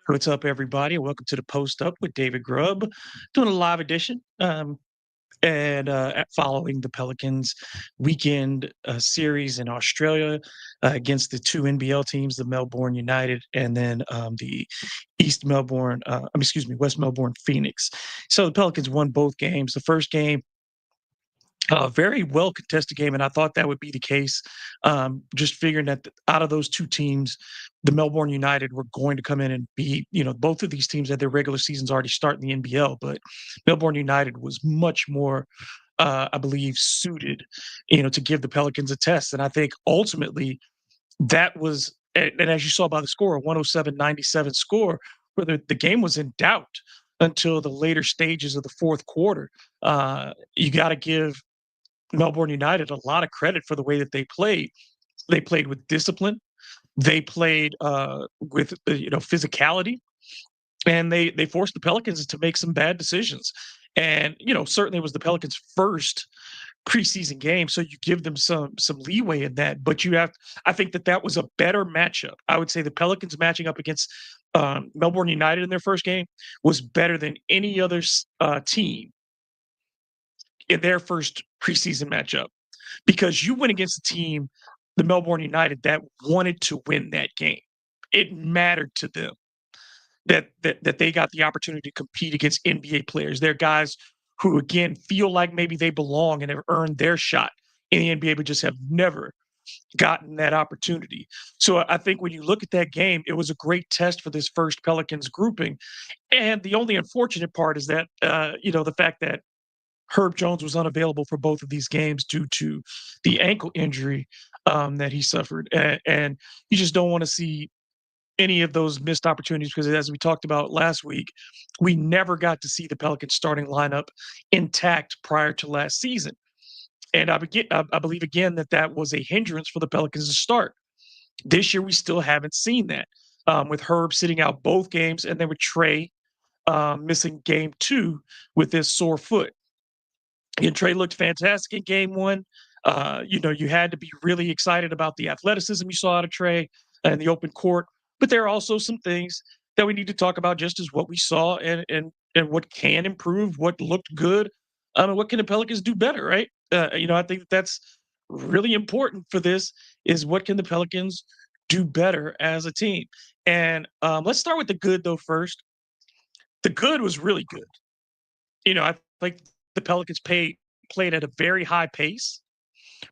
What's up, everybody? Welcome to the Post Up with David Grubb, doing a live edition following the Pelicans weekend series in Australia against the two NBL teams, the Melbourne United and then the West Melbourne Phoenix. So the Pelicans won both games. The first game, very well contested game, and I thought that would be the case. Just figuring that out of those two teams, the Melbourne United were going to come in and beat. Both of these teams had their regular seasons already starting the NBL, but Melbourne United was much more, I believe, suited, to give the Pelicans a test. And I think ultimately that was, and as you saw by the score, a 107-97 score, where the game was in doubt until the later stages of the fourth quarter. You got to give Melbourne United a lot of credit for the way that they played. They played with discipline. They played with physicality, and they forced the Pelicans to make some bad decisions. And certainly it was the Pelicans' first preseason game, so you give them some leeway in that. But I think that was a better matchup. I would say the Pelicans matching up against Melbourne United in their first game was better than any other team in their first preseason matchup, because you went against a team, the Melbourne United, that wanted to win that game. It mattered to them that they got the opportunity to compete against NBA players. They're guys who, again, feel like maybe they belong and have earned their shot in the NBA, but just have never gotten that opportunity. So I think when you look at that game, it was a great test for this first Pelicans grouping. And the only unfortunate part is that, the fact that Herb Jones was unavailable for both of these games due to the ankle injury that he suffered. And you just don't want to see any of those missed opportunities, because as we talked about last week, we never got to see the Pelicans starting lineup intact prior to last season. And I believe, again, that was a hindrance for the Pelicans to start. This year, we still haven't seen that, with Herb sitting out both games, and then with Trey missing game 2 with his sore foot. And Trey looked fantastic in game 1. You had to be really excited about the athleticism you saw out of Trey and the open court. But there are also some things that we need to talk about, just as what we saw and what can improve, what looked good, and what can the Pelicans do better, right? I think that's really important for this, is what can the Pelicans do better as a team. And let's start with the good, though, first. The good was really good. I think the Pelicans played at a very high pace,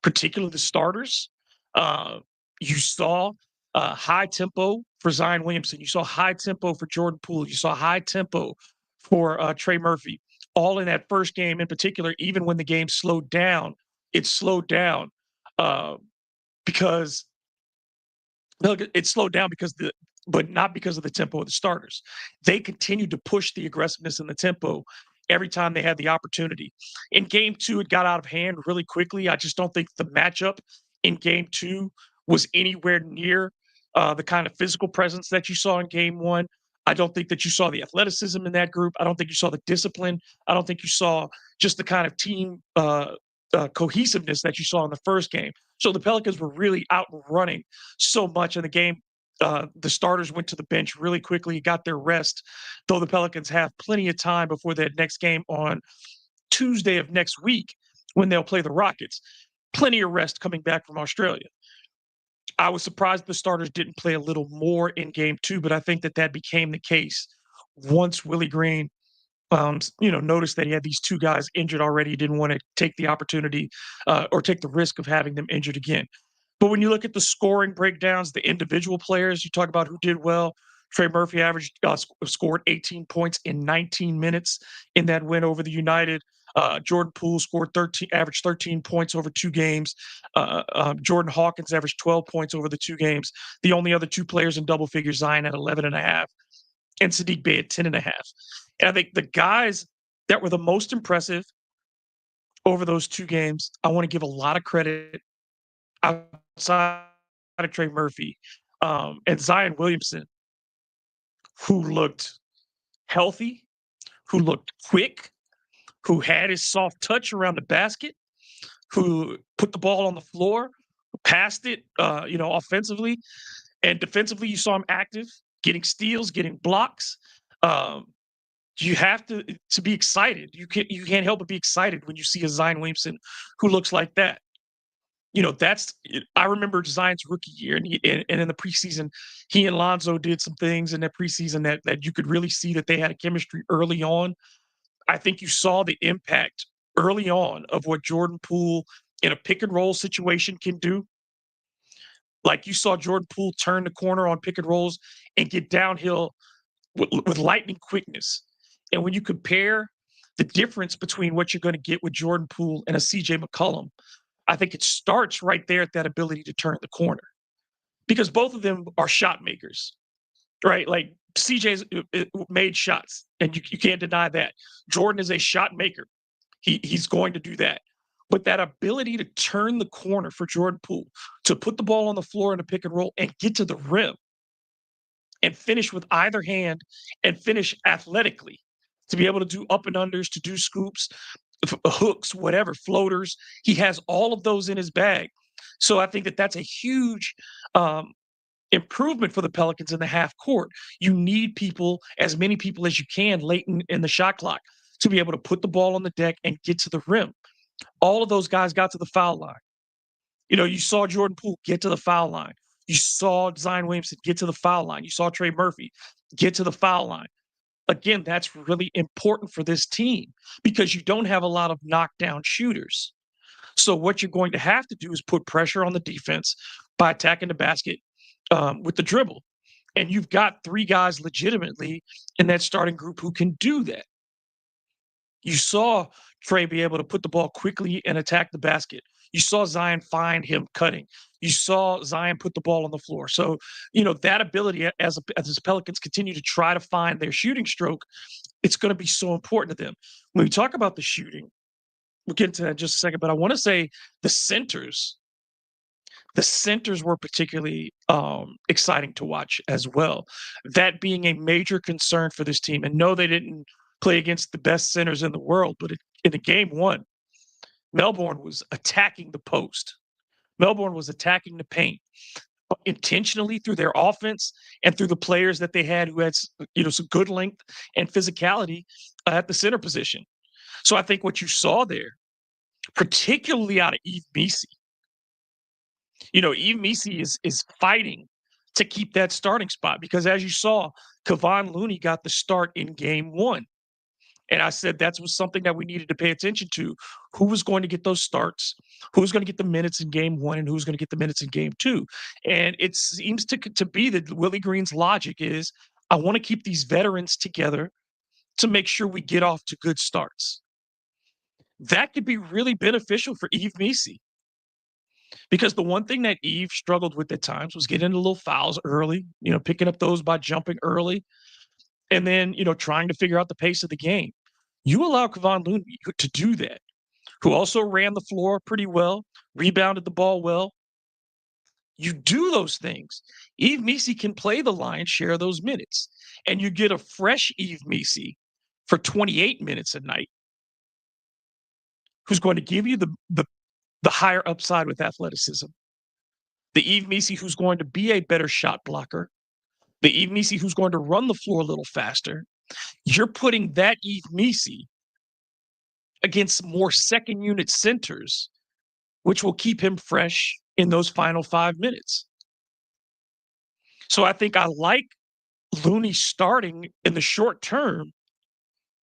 particularly the starters. You saw high tempo for Zion Williamson. You saw high tempo for Jordan Poole. You saw high tempo for Trey Murphy. All in that first game in particular, even when the game slowed down, it slowed down uh, because it slowed down but not because of the tempo of the starters. They continued to push the aggressiveness and the tempo every time they had the opportunity. In game 2, it got out of hand really quickly. I just don't think the matchup in game 2 was anywhere near the kind of physical presence that you saw in game 1. I don't think that you saw the athleticism in that group. I don't think you saw the discipline. I don't think you saw just the kind of team cohesiveness that you saw in the first game. So the Pelicans were really out and running so much in the game. The starters went to the bench really quickly, got their rest, though the Pelicans have plenty of time before their next game on Tuesday of next week, when they'll play the Rockets. Plenty of rest coming back from Australia. I was surprised the starters didn't play a little more in game 2, but I think that became the case once Willie Green noticed that he had these two guys injured already. He didn't want to take the opportunity or take the risk of having them injured again. But when you look at the scoring breakdowns, the individual players, you talk about who did well. Trey Murphy scored 18 points in 19 minutes in that win over the United. Jordan Poole averaged 13 points over 2 games. Jordan Hawkins averaged 12 points over the 2 games. The only other 2 players in double figures, Zion at 11.5, and Saddiq Bey at 10.5. And I think the guys that were the most impressive over those 2 games, I want to give a lot of credit outside of Trey Murphy, and Zion Williamson, who looked healthy, who looked quick, who had his soft touch around the basket, who put the ball on the floor, passed it, offensively. And defensively, you saw him active. getting steals, getting blocks. Um, you have to be excited. You can't help but be excited when you see a Zion Williamson who looks like that. That's I remember Zion's rookie year, and in the preseason, he and Lonzo did some things in that preseason that you could really see that they had a chemistry early on. I think you saw the impact early on of what Jordan Poole in a pick and roll situation can do. Like you saw Jordan Poole turn the corner on pick and rolls and get downhill with lightning quickness. And when you compare the difference between what you're going to get with Jordan Poole and a CJ McCollum, I think it starts right there at that ability to turn the corner because both of them are shot makers, right? Like CJ's made shots, and you can't deny that. Jordan is a shot maker. He's going to do that. But that ability to turn the corner for Jordan Poole, to put the ball on the floor in a pick and roll and get to the rim and finish with either hand and finish athletically, to be able to do up and unders, to do scoops, hooks, whatever, floaters. He has all of those in his bag. So I think that that's a huge improvement for the Pelicans in the half court. You need people, as many people as you can, late in the shot clock to be able to put the ball on the deck and get to the rim. All of those guys got to the foul line. You saw Jordan Poole get to the foul line. You saw Zion Williamson get to the foul line. You saw Trey Murphy get to the foul line. Again, that's really important for this team because you don't have a lot of knockdown shooters. So what you're going to have to do is put pressure on the defense by attacking the basket with the dribble. And you've got three guys legitimately in that starting group who can do that. You saw Trey be able to put the ball quickly and attack the basket. You saw Zion find him cutting. You saw Zion put the ball on the floor. So, that ability as the Pelicans continue to try to find their shooting stroke, it's going to be so important to them. When we talk about the shooting, we'll get into that in just a second, but I want to say the centers were particularly exciting to watch as well. That being a major concern for this team. And no, they didn't play against the best centers in the world, but in the game one, Melbourne was attacking the post. Melbourne was attacking the paint intentionally through their offense and through the players that they had who had some good length and physicality at the center position. So I think what you saw there, particularly out of Yves Missi, Yves Missi is fighting to keep that starting spot because as you saw, Kevon Looney got the start in game one. And I said that was something that we needed to pay attention to. Who was going to get those starts? Who was going to get the minutes in game one and who was going to get the minutes in game two? And it seems to be that Willie Green's logic is, I want to keep these veterans together to make sure we get off to good starts. That could be really beneficial for Yves Missi. Because the one thing that Yves struggled with at times was getting into little fouls early, picking up those by jumping early, and then, trying to figure out the pace of the game. You allow Kevon Looney to do that, who also ran the floor pretty well, rebounded the ball well. You do those things. Yves Missi can play the lion's share of those minutes, and you get a fresh Yves Missi for 28 minutes a night, who's going to give you the higher upside with athleticism. The Yves Missi who's going to be a better shot blocker. The Yves Missi who's going to run the floor a little faster. You're putting that Yves Missi against more second unit centers, which will keep him fresh in those final 5 minutes. So I think I like Looney starting in the short term,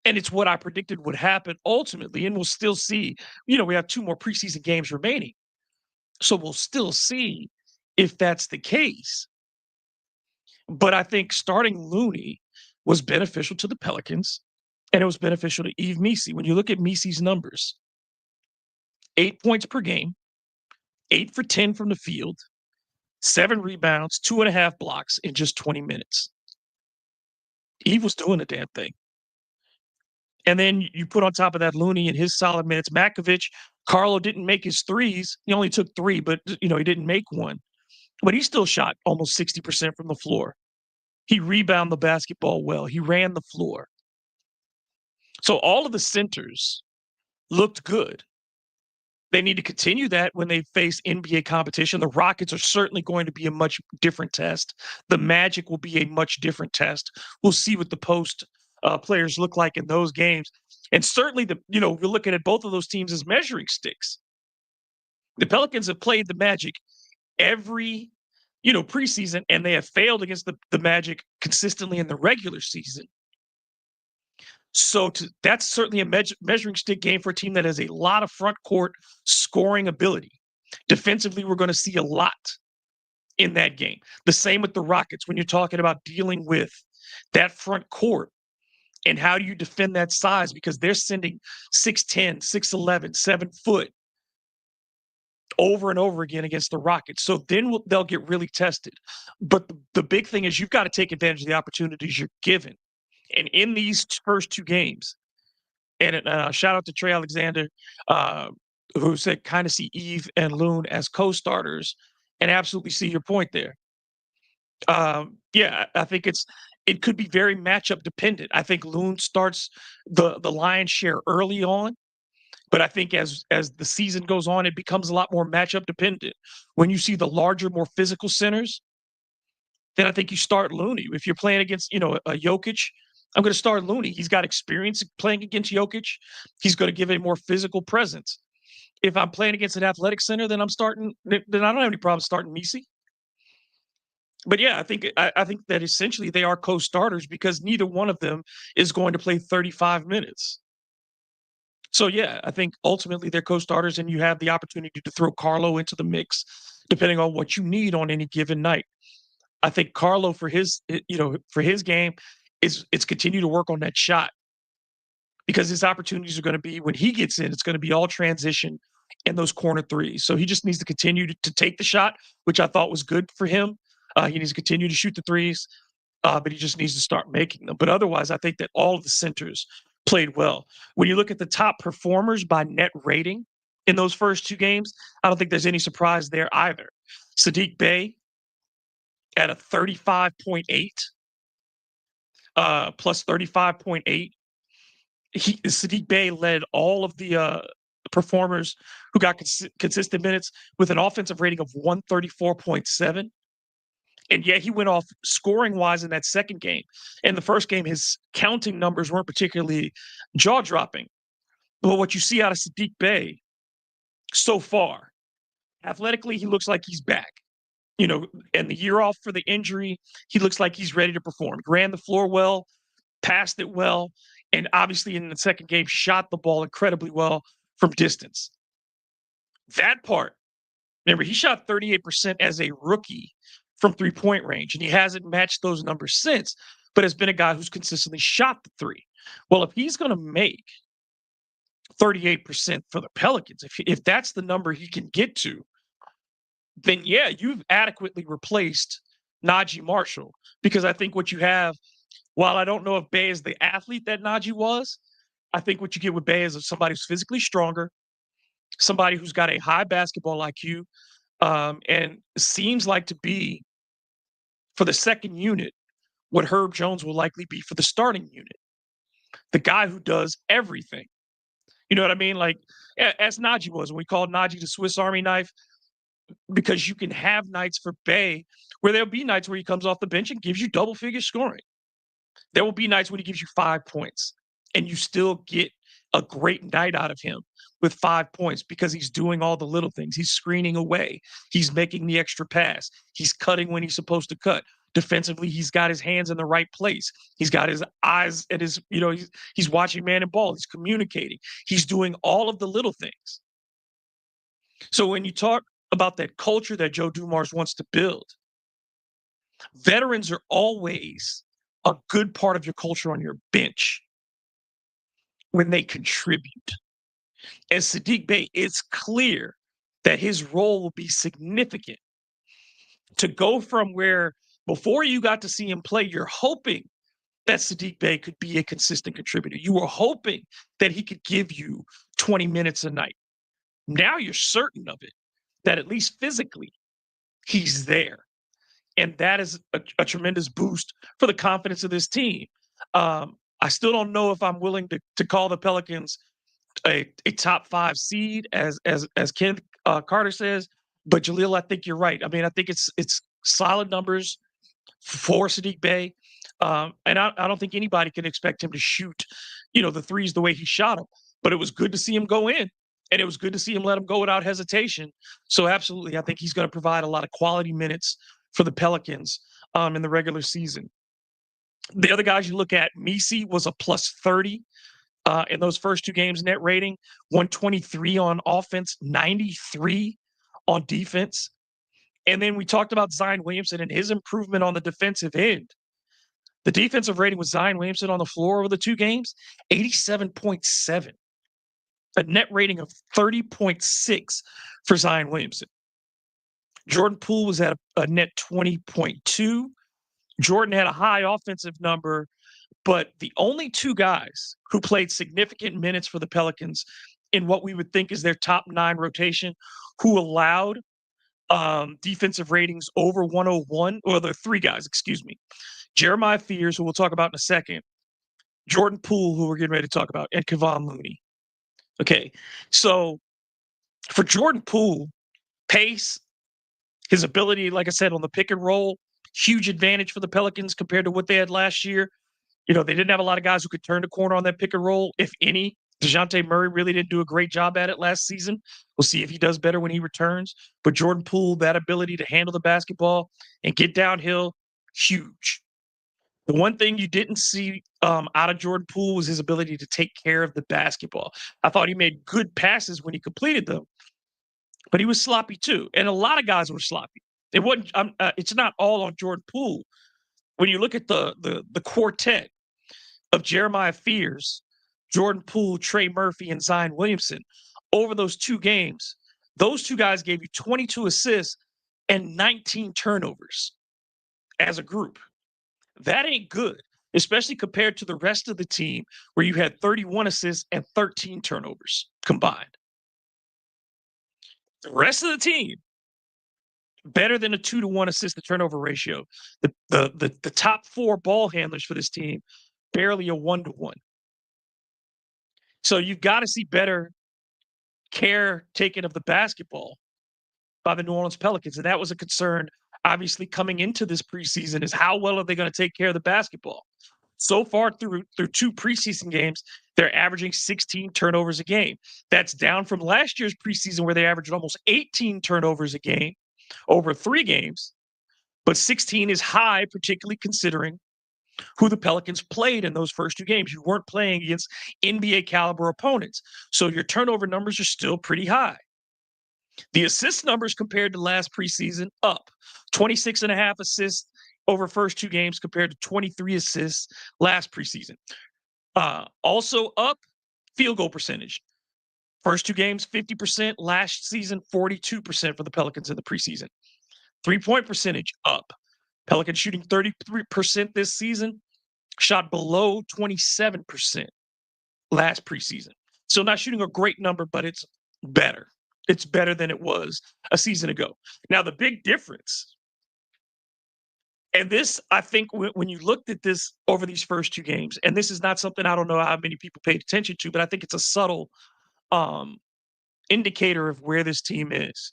and it's what I predicted would happen ultimately, and we'll still see. We have 2 more preseason games remaining, so we'll still see if that's the case. But I think starting Looney was beneficial to the Pelicans, and it was beneficial to Yves Missi. When you look at Missi's numbers, 8 points per game, 8 for 10 from the field, 7 rebounds, 2.5 blocks in just 20 minutes. Yves was doing the damn thing. And then you put on top of that Looney and his solid minutes. Matkovic, Carlo didn't make his threes. He only took 3, but he didn't make one. But he still shot almost 60% from the floor. He rebounded the basketball well. He ran the floor. So all of the centers looked good. They need to continue that when they face NBA competition. The Rockets are certainly going to be a much different test. The Magic will be a much different test. We'll see what the post players look like in those games. And certainly we're looking at both of those teams as measuring sticks. The Pelicans have played the Magic every preseason, and they have failed against the Magic consistently in the regular season. So that's certainly a measuring stick game for a team that has a lot of front court scoring ability. Defensively, we're going to see a lot in that game. The same with the Rockets when you're talking about dealing with that front court and how do you defend that size, because they're sending 6'10, 6'11, 7 foot over and over again against the Rockets. So then they'll get really tested. But the big thing is you've got to take advantage of the opportunities you're given. And in these first two games, and shout out to Trey Alexander, who said kind of see Eve and Loon as co-starters, and absolutely see your point there. Yeah, I think it could be very matchup dependent. I think Loon starts the lion's share early on, but I think as the season goes on, it becomes a lot more matchup dependent. When you see the larger, more physical centers, then I think you start Looney. If you're playing against a Jokic, I'm going to start Looney. He's got experience playing against Jokic. He's going to give a more physical presence. If I'm playing against an athletic center, then I don't have any problem starting Messi. But yeah, I think that essentially they are co-starters because neither one of them is going to play 35 minutes. So yeah, I think ultimately they're co-starters, and you have the opportunity to throw Carlo into the mix, depending on what you need on any given night. I think Carlo for his game it's continue to work on that shot, because his opportunities are going to be when he gets in, it's going to be all transition and those corner threes. So he just needs to continue to take the shot, which I thought was good for him. He needs to continue to shoot the threes, but he just needs to start making them. But otherwise, I think that all of the centers played well. When you look at the top performers by net rating in those first two games, I don't think there's any surprise there either. Saddiq Bey at a 35.8, plus 35.8. Saddiq Bey led all of the performers who got consistent minutes with an offensive rating of 134.7. And yet he went off scoring wise in that second game. In the first game, his counting numbers weren't particularly jaw dropping. But what you see out of Saddiq Bey so far, athletically, he looks like he's back. And the year off for the injury, he looks like he's ready to perform. Ran the floor well, passed it well, and obviously in the second game, shot the ball incredibly well from distance. That part, remember, he shot 38% as a rookie from three-point range, and he hasn't matched those numbers since, but has been a guy who's consistently shot the three. Well, if he's going to make 38% for the Pelicans, if that's the number he can get to, then yeah, you've adequately replaced Najee Marshall. Because I think what you have, while I don't know if Bey is the athlete that Najee was, I think what you get with Bey is somebody who's physically stronger, somebody who's got a high basketball IQ, and seems like to be, for the second unit, what Herb Jones will likely be for the starting unit. The guy who does everything. You know what I mean? Like, as Najee was, when we called Najee the Swiss Army knife, because you can have nights for Bey where there'll be nights where he comes off the bench and gives you double-figure scoring. There will be nights when he gives you 5 points, and you still get a great night out of him with 5 points because he's doing all the little things. He's screening away. He's making the extra pass. He's cutting when he's supposed to cut. Defensively, he's got his hands in the right place. He's got his eyes at his, he's watching man and ball. He's communicating. He's doing all of the little things. So when you talk about that culture that Joe Dumars wants to build, veterans are always a good part of your culture on your bench when they contribute. And Saddiq Bey, it's clear that his role will be significant to go from where before you got to see him play, you're hoping that Saddiq Bey could be a consistent contributor. You were hoping that he could give you 20 minutes a night. Now you're certain of it, that at least physically he's there. And that is a tremendous boost for the confidence of this team. I still don't know if I'm willing to call the Pelicans a top 5 seed as Ken Carter says. But Jaleel, I think you're right. I mean, I think it's solid numbers for Saddiq Bey. And I don't think anybody can expect him to shoot, the threes the way he shot them. But it was good to see him go in, and it was good to see him let him go without hesitation. So absolutely, I think he's going to provide a lot of quality minutes for the Pelicans in the regular season. The other guys you look at, Misi was a plus 30 in those first 2 games net rating, 123 on offense, 93 on defense. And then we talked about Zion Williamson and his improvement on the defensive end. The defensive rating with Zion Williamson on the floor over the 2 games, 87.7. A net rating of 30.6 for Zion Williamson. Jordan Poole was at a net 20.2. Jordan had a high offensive number, but the only 2 guys who played significant minutes for the Pelicans in what we would think is their top 9 rotation, who allowed defensive ratings over 101, or the 3 guys, excuse me. Jeremiah Fears, who we'll talk about in a second, Jordan Poole, who we're getting ready to talk about, and Kevon Looney. Okay, so for Jordan Poole, pace, his ability, like I said, on the pick and roll, huge advantage for the Pelicans compared to what they had last year. They didn't have a lot of guys who could turn the corner on that pick and roll, if any. DeJounte Murray really didn't do a great job at it last season. We'll see if he does better when he returns. But Jordan Poole, that ability to handle the basketball and get downhill, huge. The one thing you didn't see out of Jordan Poole was his ability to take care of the basketball. I thought he made good passes when he completed them, but he was sloppy too. And a lot of guys were sloppy. It wasn't. It's not all on Jordan Poole. When you look at the quartet of Jeremiah Fears, Jordan Poole, Trey Murphy, and Zion Williamson, over those 2 games, those 2 guys gave you 22 assists and 19 turnovers as a group. That ain't good, especially compared to the rest of the team where you had 31 assists and 13 turnovers combined. The rest of the team, better than a 2-to-1 assist to turnover ratio. The top 4 ball handlers for this team, barely a 1-to-1. So you've got to see better care taken of the basketball by the New Orleans Pelicans. And that was a concern, obviously, coming into this preseason, is how well are they going to take care of the basketball? So far through 2 preseason games, they're averaging 16 turnovers a game. That's down from last year's preseason where they averaged almost 18 turnovers a game over 3 games. But 16 is high, particularly considering who the Pelicans played in those first 2 games. You weren't playing against NBA caliber opponents. So your turnover numbers are still pretty high. The assist numbers compared to last preseason, up 26.5 assists over first 2 games compared to 23 assists last preseason. Also up, field goal percentage. First 2 games, 50%. Last season, 42% for the Pelicans in the preseason. 3-point percentage up. Pelicans shooting 33% this season, shot below 27% last preseason. So not shooting a great number, but it's better. It's better than it was a season ago. Now, the big difference, and this, I think, when you looked at this over these first 2 games, and this is not something I don't know how many people paid attention to, but I think it's a subtle indicator of where this team is.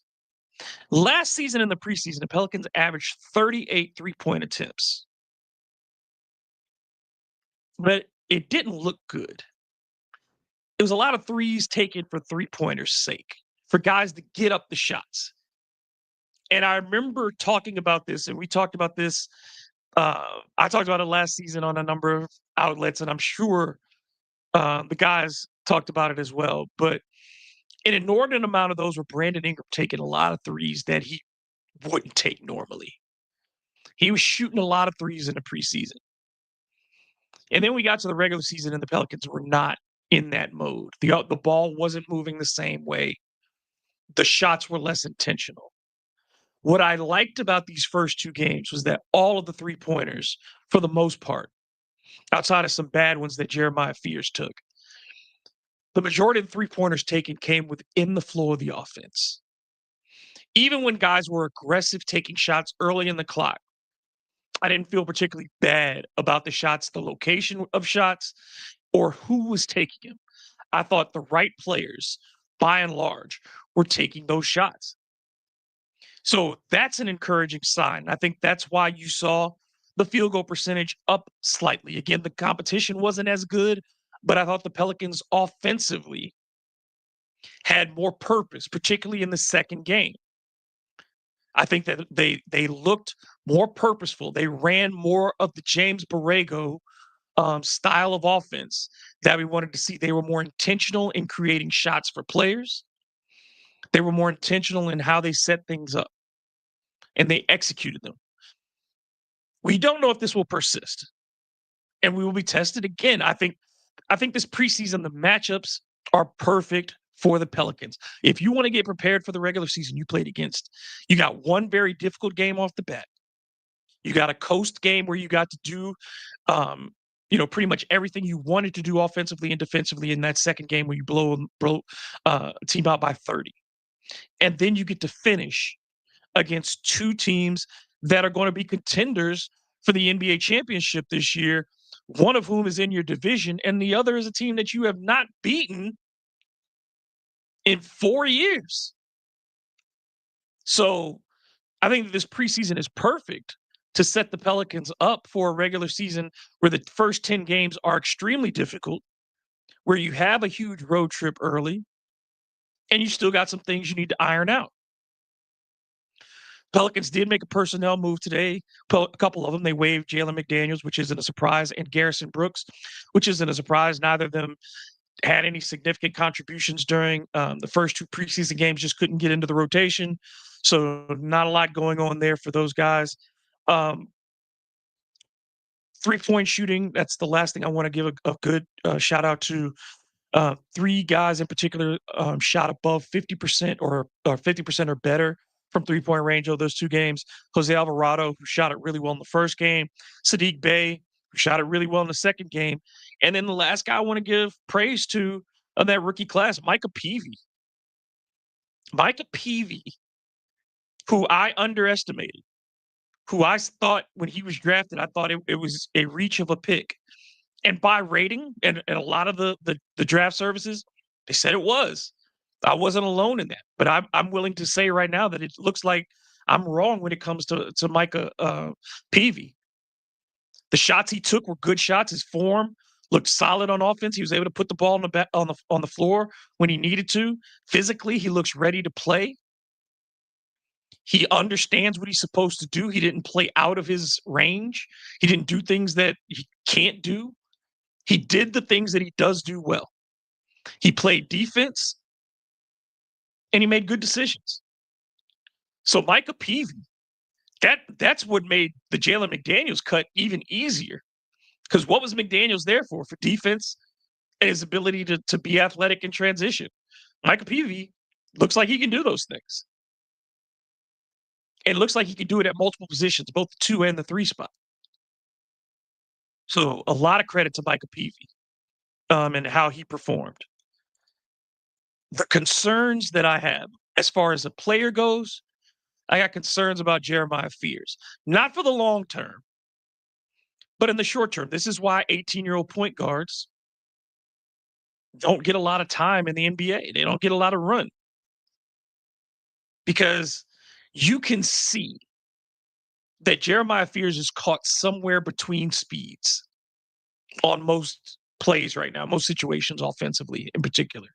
Last season in the preseason, the Pelicans averaged 38 3-point attempts. But it didn't look good. It was a lot of threes taken for 3-pointers' sake, for guys to get up the shots. And I remember talking about this, and we talked about this. I talked about it last season on a number of outlets, and I'm sure the guys talked about it as well. But an inordinate amount of those were Brandon Ingram taking a lot of threes that he wouldn't take normally. He was shooting a lot of threes in the preseason. And then we got to the regular season, and the Pelicans were not in that mode. The ball wasn't moving the same way. The shots were less intentional. What I liked about these first 2 games was that all of the 3-pointers, for the most part, outside of some bad ones that Jeremiah Fears took, the majority of the 3-pointers taken came within the flow of the offense. Even when guys were aggressive taking shots early in the clock, I didn't feel particularly bad about the shots, the location of shots, or who was taking them. I thought the right players, by and large, were taking those shots. So that's an encouraging sign. I think that's why you saw the field goal percentage up slightly. Again, the competition wasn't as good, but I thought the Pelicans offensively had more purpose, particularly in the second game. I think that they looked more purposeful. They ran more of the James Borrego style of offense that we wanted to see. They were more intentional in creating shots for players. They were more intentional in how they set things up, and they executed them. We don't know if this will persist, and we will be tested again. I think this preseason, the matchups are perfect for the Pelicans. If you want to get prepared for the regular season you played against, you got one very difficult game off the bat. You got a coast game where you got to do, pretty much everything you wanted to do offensively and defensively in that second game where you blow a team out by 30. And then you get to finish against two teams that are going to be contenders for the NBA championship this year, one of whom is in your division, and the other is a team that you have not beaten in 4 years. So I think this preseason is perfect to set the Pelicans up for a regular season where the first 10 games are extremely difficult, where you have a huge road trip early, and you still got some things you need to iron out. Pelicans did make a personnel move today. A couple of them. They waived Jalen McDaniels, which isn't a surprise, and Garrison Brooks, which isn't a surprise. Neither of them had any significant contributions during the first two preseason games, just couldn't get into the rotation. So not a lot going on there for those guys. Um, 3-point shooting, that's the last thing I want to give a good shout out to. Three guys in particular shot above 50% or 50% or better from 3-point range of those two games. Jose Alvarado, who shot it really well in the first game. Saddiq Bey, who shot it really well in the second game. And then the last guy I want to give praise to of that rookie class, Micah Peavy. Micah Peavy, who I underestimated, who I thought when he was drafted, I thought it was a reach of a pick. And by rating and a lot of the draft services, they said it was. I wasn't alone in that. But I'm willing to say right now that it looks like I'm wrong when it comes to Micah Peavy. The shots he took were good shots. His form looked solid on offense. He was able to put the ball on the floor when he needed to. Physically, he looks ready to play. He understands what he's supposed to do. He didn't play out of his range. He didn't do things that he can't do. He did the things that he does do well. He played defense, and he made good decisions. So Micah Peavy, that's what made the Jalen McDaniels cut even easier. Because what was McDaniels there for? For defense and his ability to be athletic in transition. Micah Peavy looks like he can do those things. And it looks like he can do it at multiple positions, both the 2 and the 3 spot. So a lot of credit to Micah Peavy and how he performed. The concerns that I have as far as a player goes, I got concerns about Jeremiah Fears. Not for the long term, but in the short term. This is why 18-year-old point guards don't get a lot of time in the NBA. They don't get a lot of run. Because you can see that Jeremiah Fears is caught somewhere between speeds on most plays right now, most situations offensively in particular.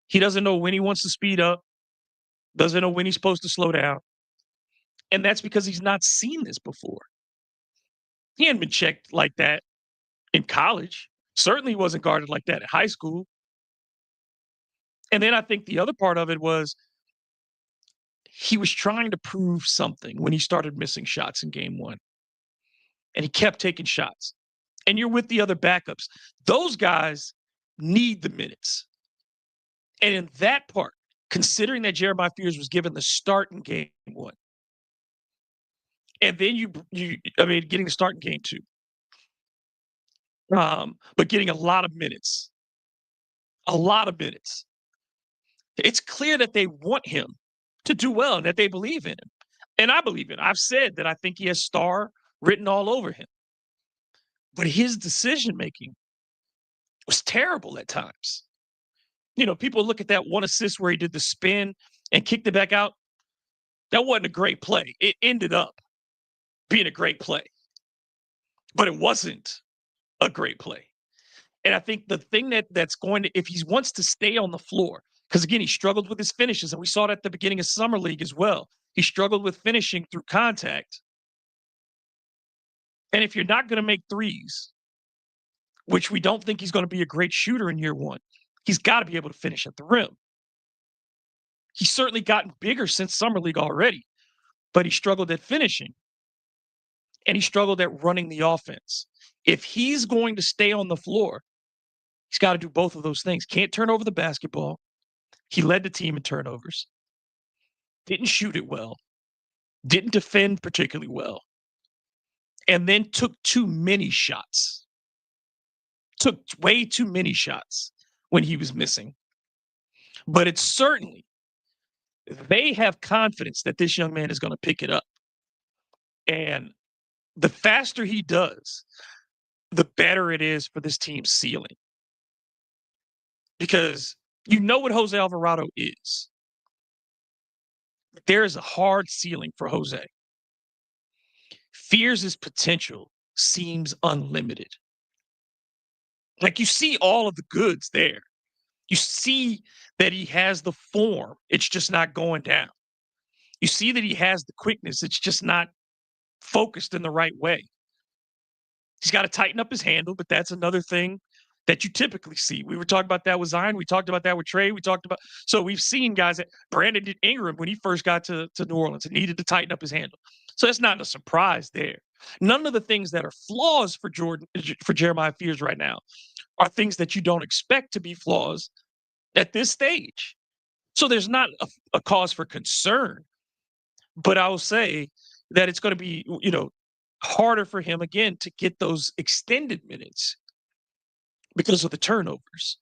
He doesn't know when he wants to speed up, doesn't know when he's supposed to slow down. And that's because he's not seen this before. He hadn't been checked like that in college. Certainly he wasn't guarded like that in high school. And then I think the other part of it was he was trying to prove something when he started missing shots in game one. And he kept taking shots. And you're with the other backups. Those guys need the minutes. And in that part, considering that Jeremiah Fears was given the start in game one, and then getting the start in game two, but getting a lot of minutes, it's clear that they want him to do well and that they believe in him. And I believe in him. I've said that I think he has star written all over him. But his decision making was terrible at times. People look at that one assist where he did the spin and kicked it back out. That wasn't a great play. It ended up being a great play, but it wasn't a great play. And I think the thing that's going to, if he wants to stay on the floor, because again, he struggled with his finishes, and we saw it at the beginning of summer league as well. He struggled with finishing through contact. And if you're not going to make threes, which we don't think he's going to be a great shooter in year one, he's got to be able to finish at the rim. He's certainly gotten bigger since summer league already, but he struggled at finishing, and he struggled at running the offense. If he's going to stay on the floor, he's got to do both of those things. Can't turn over the basketball. He led the team in turnovers. Didn't shoot it well. Didn't defend particularly well. And then took too many shots. Took way too many shots when he was missing. But it's certainly, they have confidence that this young man is going to pick it up. And the faster he does, the better it is for this team's ceiling. Because you know what Jose Alvarado is. There is a hard ceiling for Jose. Fears' potential seems unlimited. Like, you see all of the goods there. You see that he has the form. It's just not going down. You see that he has the quickness. It's just not focused in the right way. He's got to tighten up his handle, but that's another thing that you typically see. We were talking about that with Zion. We talked about that with Trey. So we've seen guys that Brandon Ingram, when he first got to New Orleans, and needed to tighten up his handle. So that's not a surprise there. None of the things that are flaws for Jeremiah Fears right now are things that you don't expect to be flaws at this stage. So there's not a cause for concern. But I will say that it's going to be, harder for him again to get those extended minutes because of the turnovers.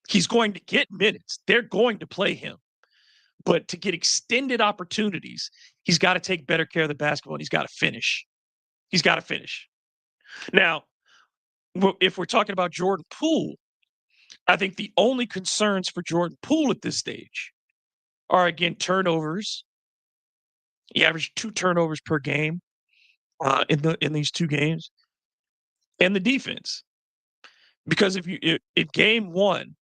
He's going to get minutes. They're going to play him. But to get extended opportunities, he's got to take better care of the basketball, and he's got to finish. He's got to finish. Now, if we're talking about Jordan Poole, I think the only concerns for Jordan Poole at this stage are, again, turnovers. He averaged 2 turnovers per game in these 2 games, and the defense. Because if game 1,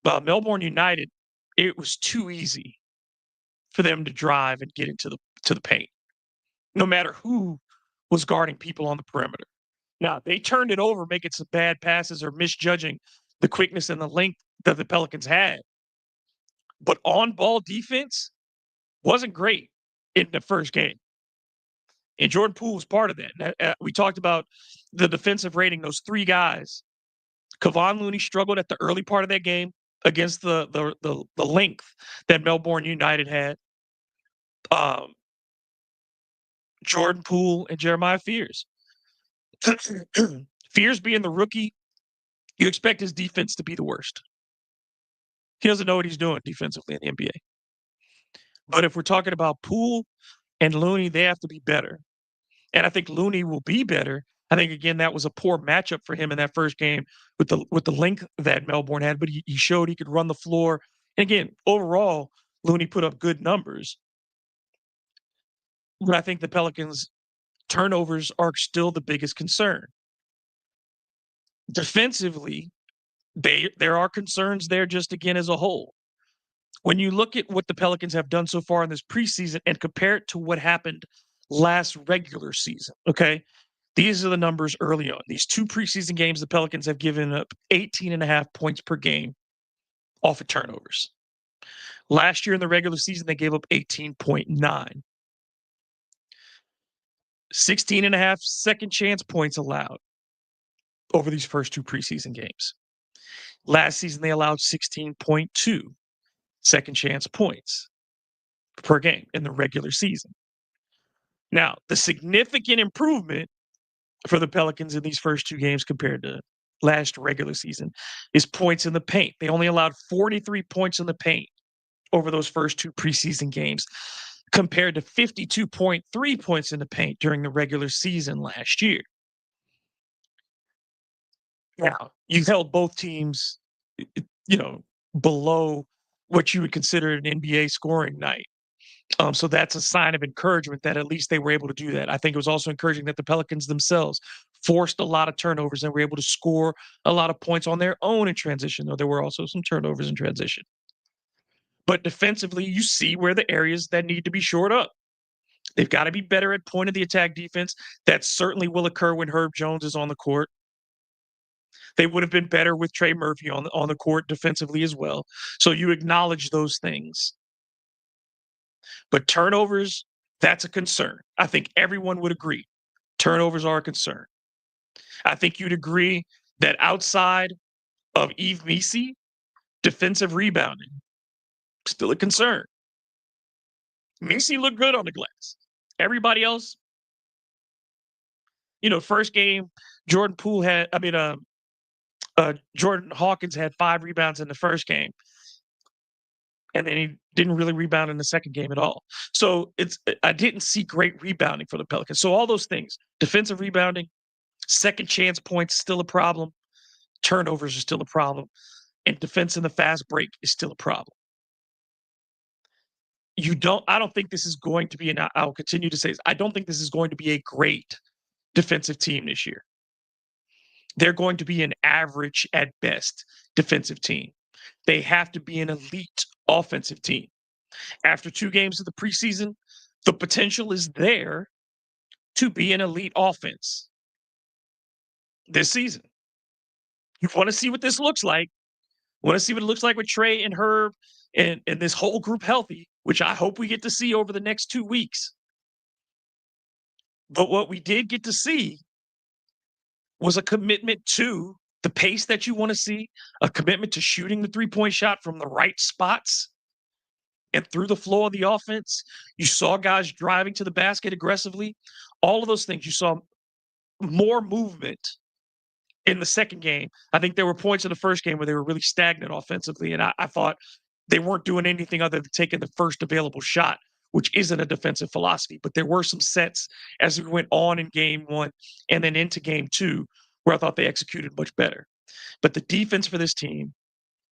Melbourne United, it was too easy for them to drive and get into the paint, no matter who was guarding people on the perimeter. Now, they turned it over, making some bad passes or misjudging the quickness and the length that the Pelicans had. But on-ball defense wasn't great in the first game. And Jordan Poole was part of that. We talked about the defensive rating, those 3 guys. Kevon Looney struggled at the early part of that game against the length that Melbourne United had. Jordan Poole and Jeremiah Fears. Fears being the rookie, you expect his defense to be the worst. He doesn't know what he's doing defensively in the NBA. But if we're talking about Poole and Looney, they have to be better. And I think Looney will be better. I think, again, that was a poor matchup for him in that first game with the length that Melbourne had, but he showed he could run the floor. And again, overall, Looney put up good numbers. But I think the Pelicans' turnovers are still the biggest concern. Defensively, there are concerns there just, again, as a whole. When you look at what the Pelicans have done so far in this preseason and compare it to what happened last regular season, okay? These are the numbers early on. These 2 preseason games, the Pelicans have given up 18.5 points per game off of turnovers. Last year in the regular season, they gave up 18.9. 16.5 second chance points allowed over these first 2 preseason games. Last season, they allowed 16.2 second chance points per game in the regular season. Now, the significant improvement for the Pelicans in these first 2 games compared to last regular season is points in the paint. They only allowed 43 points in the paint over those first 2 preseason games, compared to 52.3 points in the paint during the regular season last year. Now, you held both teams, you know, below what you would consider an NBA scoring night. So that's a sign of encouragement that at least they were able to do that. I think it was also encouraging that the Pelicans themselves forced a lot of turnovers and were able to score a lot of points on their own in transition, though there were also some turnovers in transition. But defensively, you see where the areas that need to be shored up. They've got to be better at point of the attack defense. That certainly will occur when Herb Jones is on the court. They would have been better with Trey Murphy on the court defensively as well. So you acknowledge those things. But turnovers, that's a concern. I think everyone would agree. Turnovers are a concern. I think you'd agree that outside of Yves Missi, defensive rebounding, still a concern. Missi looked good on the glass. Everybody else, first game, Jordan Poole had, Jordan Hawkins had 5 rebounds in the first game, and then he didn't really rebound in the second game at all. So I didn't see great rebounding for the Pelicans. So all those things, defensive rebounding, second chance points still a problem, turnovers are still a problem, and defense in the fast break is still a problem. I don't think this is going to be, and I'll continue to say this, I don't think this is going to be a great defensive team this year. They're going to be an average at best defensive team. They have to be an elite offensive team. After 2 games of the preseason, the potential is there to be an elite offense this season. You want to see what this looks like. Want to see what it looks like with Trey and Herb and this whole group healthy, which I hope we get to see over the next 2 weeks. But what we did get to see was a commitment to the pace that you want to see, a commitment to shooting the three-point shot from the right spots and through the flow of the offense. You saw guys driving to the basket aggressively. All of those things. You saw more movement in the second game. I think there were points in the first game where they were really stagnant offensively, and I thought they weren't doing anything other than taking the first available shot, which isn't a defensive philosophy. But there were some sets as we went on in game 1 and then into game 2 where I thought they executed much better. But the defense for this team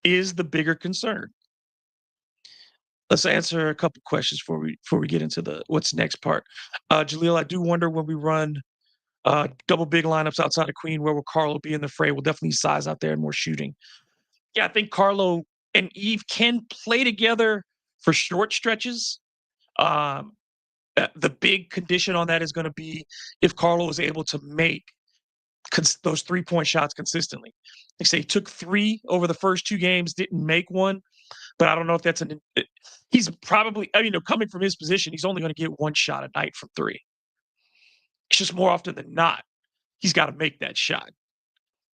is the bigger concern. Let's answer a couple questions before we get into the what's next part. Jaleel, I do wonder when we run double big lineups outside of Queen, where will Carlo be in the fray? We'll definitely size out there and more shooting. Yeah, I think Carlo and Eve can play together for short stretches. The big condition on that is going to be if Carlo is able to make those 3-point shots consistently. They say he took 3 over the first 2 games, didn't make one, but I don't know if that's he's probably, coming from his position, he's only going to get 1 shot a night from 3. It's just more often than not, he's got to make that shot.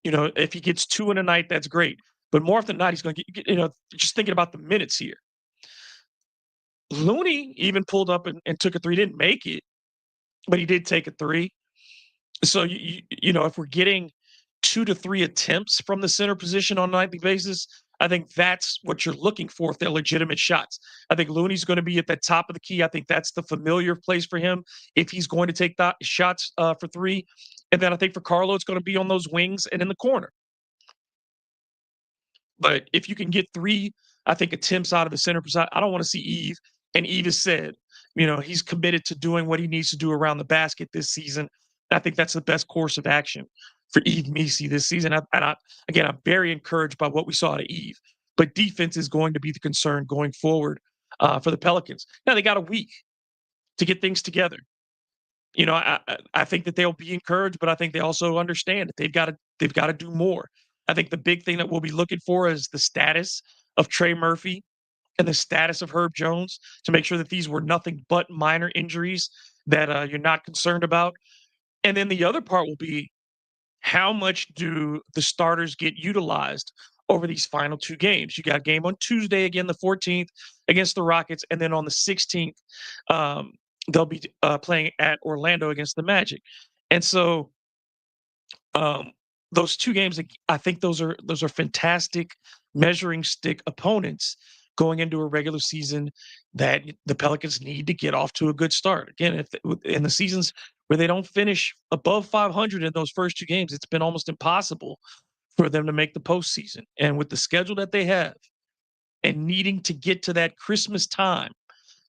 If he gets 2 in a night, that's great. But more often than not, he's going to get, just thinking about the minutes here. Looney even pulled up and took a 3, didn't make it, but he did take a 3. So, if we're getting 2 to 3 attempts from the center position on a nightly basis, I think that's what you're looking for if they're legitimate shots. I think Looney's going to be at the top of the key. I think that's the familiar place for him if he's going to take that shots for 3. And then I think for Carlo, it's going to be on those wings and in the corner. But if you can get 3, I think, attempts out of the center position, I don't want to see Eve. And Eve has said, he's committed to doing what he needs to do around the basket this season. I think that's the best course of action for Yves Missi this season. Again, I'm very encouraged by what we saw out of Eve. But defense is going to be the concern going forward for the Pelicans. Now, they got a week to get things together. I think that they'll be encouraged, but I think they also understand that they've got to do more. I think the big thing that we'll be looking for is the status of Trey Murphy and the status of Herb Jones to make sure that these were nothing but minor injuries that you're not concerned about. And then the other part will be how much do the starters get utilized over these final 2 games? You got a game on Tuesday, again, the 14th against the Rockets. And then on the 16th, they'll be playing at Orlando against the Magic. And so those 2 games, I think those are fantastic measuring stick opponents going into a regular season that the Pelicans need to get off to a good start. Again, if in the seasons where they don't finish above 500 in those first 2 games, it's been almost impossible for them to make the postseason. And with the schedule that they have and needing to get to that Christmas time,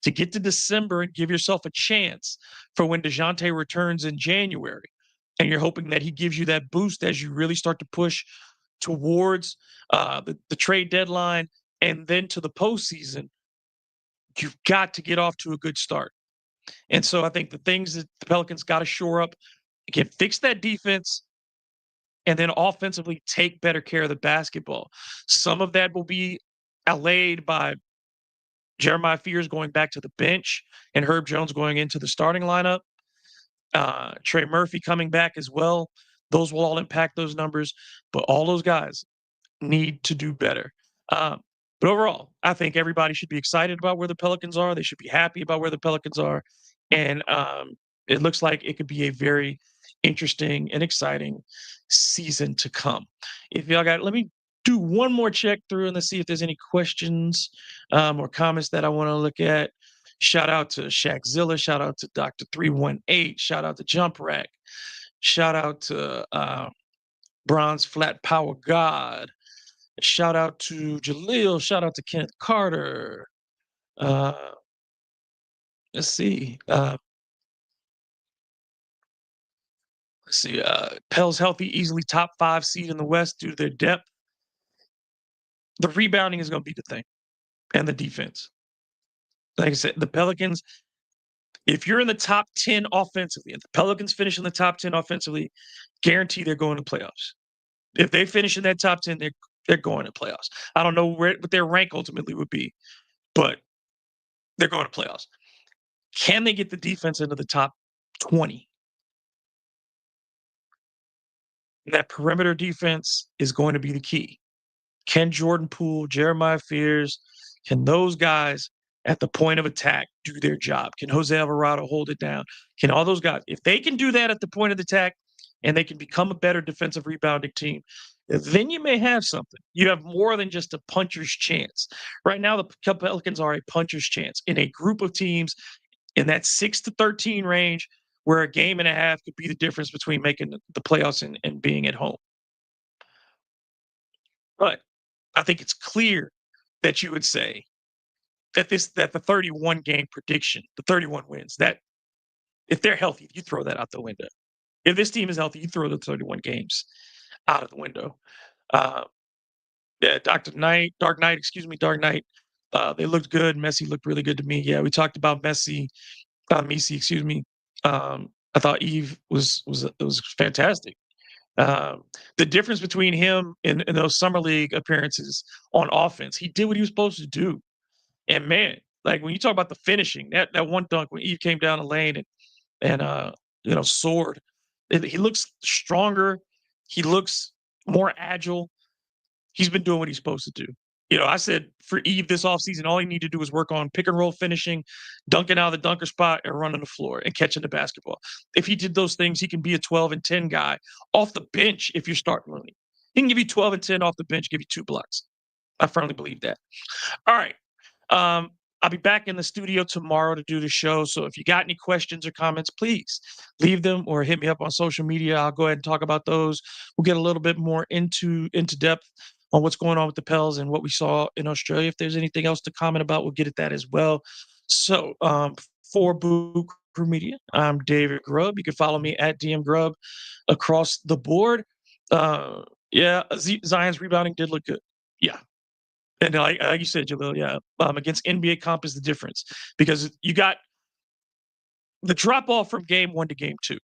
to get to December and give yourself a chance for when DeJounte returns in January. And you're hoping that he gives you that boost as you really start to push towards the trade deadline and then to the postseason. You've got to get off to a good start. And so I think the things that the Pelicans got to shore up, again, fix that defense, and then offensively take better care of the basketball. Some of that will be allayed by Jeremiah Fears going back to the bench and Herb Jones going into the starting lineup. Trey Murphy coming back as well. Those will all impact those numbers, but all those guys need to do better. Um, but overall, I think everybody should be excited about where the Pelicans are. They should be happy about where the Pelicans are. And it looks like it could be a very interesting and exciting season to come. If y'all got, let me do one more check through and let's see if there's any questions or comments that I want to look at. Shout out to Shaqzilla. Shout out to Dr. 318. Shout out to Jump Rack. Shout out to Bronze Flat Power God. Shout out to Jaleel. Shout out to Kenneth Carter. Let's see. Pels healthy, easily top 5 seed in the West due to their depth. The rebounding is going to be the thing, and the defense. Like I said, the Pelicans, if you're in the top 10 offensively, if the Pelicans finish in the top 10 offensively, guarantee they're going to playoffs. If they finish in that top 10, they're going to playoffs. I don't know what their rank ultimately would be, but they're going to playoffs. Can they get the defense into the top 20? That perimeter defense is going to be the key. Can Jordan Poole, Jeremiah Fears, can those guys at the point of attack do their job? Can Jose Alvarado hold it down? Can all those guys, if they can do that at the point of attack and they can become a better defensive rebounding team, then you may have something. You have more than just a puncher's chance. Right now, the Pelicans are a puncher's chance in a group of teams in that 6 to 13 range where a game and a half could be the difference between making the playoffs and being at home. But I think it's clear that you would say that the 31 game prediction, the 31 wins, that if they're healthy, you throw that out the window. If this team is healthy, you throw the 31 games out of the window. Yeah, Dark Knight. They looked good. Messi looked really good to me. Yeah, we talked about Messi, excuse me. I thought Eve was fantastic. The difference between him in those summer league appearances on offense, he did what he was supposed to do. And man, like when you talk about the finishing, that one dunk when Eve came down the lane and soared, he looks stronger. He looks more agile. He's been doing what he's supposed to do. I said for Eve this offseason, all he needed to do was work on pick and roll finishing, dunking out of the dunker spot, and running the floor and catching the basketball. If he did those things, he can be a 12 and 10 guy off the bench if you're starting early. He can give you 12 and 10 off the bench, give you 2 blocks. I firmly believe that. All right. I'll be back in the studio tomorrow to do the show. So if you got any questions or comments, please leave them or hit me up on social media. I'll go ahead and talk about those. We'll get a little bit more into depth on what's going on with the Pels and what we saw in Australia. If there's anything else to comment about, we'll get at that as well. So for Boo Crew Media, I'm David Grubb. You can follow me at DM Grubb across the board. Zion's rebounding did look good. Yeah. And like you said, Jalil, yeah, against NBA comp is the difference because you got the drop off from game 1 to game 2.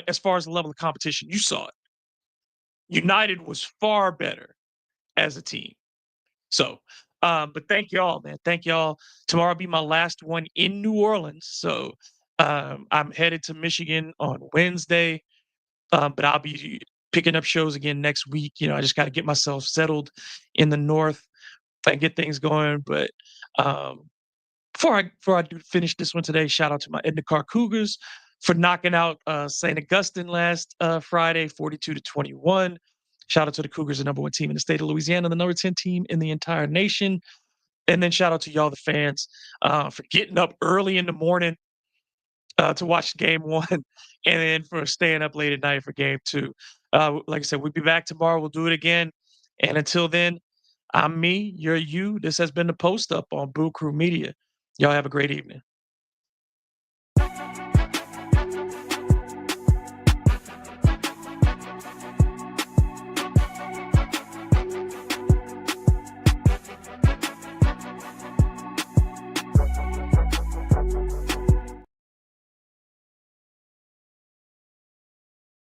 As far as the level of competition, you saw it. United was far better as a team. So, but thank y'all, man. Thank y'all. Tomorrow will be my last one in New Orleans. So I'm headed to Michigan on Wednesday, but I'll be picking up shows again next week. I just got to get myself settled in the North and get things going. But before I do finish this one today, shout out to my Edna Car Cougars for knocking out St. Augustine last Friday, 42-21. Shout out to the Cougars, the number 1 team in the state of Louisiana, the number 10 team in the entire nation. And then shout out to y'all, the fans, for getting up early in the morning to watch game 1 and then for staying up late at night for game 2. Like I said, we'll be back tomorrow. We'll do it again. And until then, I'm me, you're you. This has been the Post Up on Boo Crew Media. Y'all have a great evening.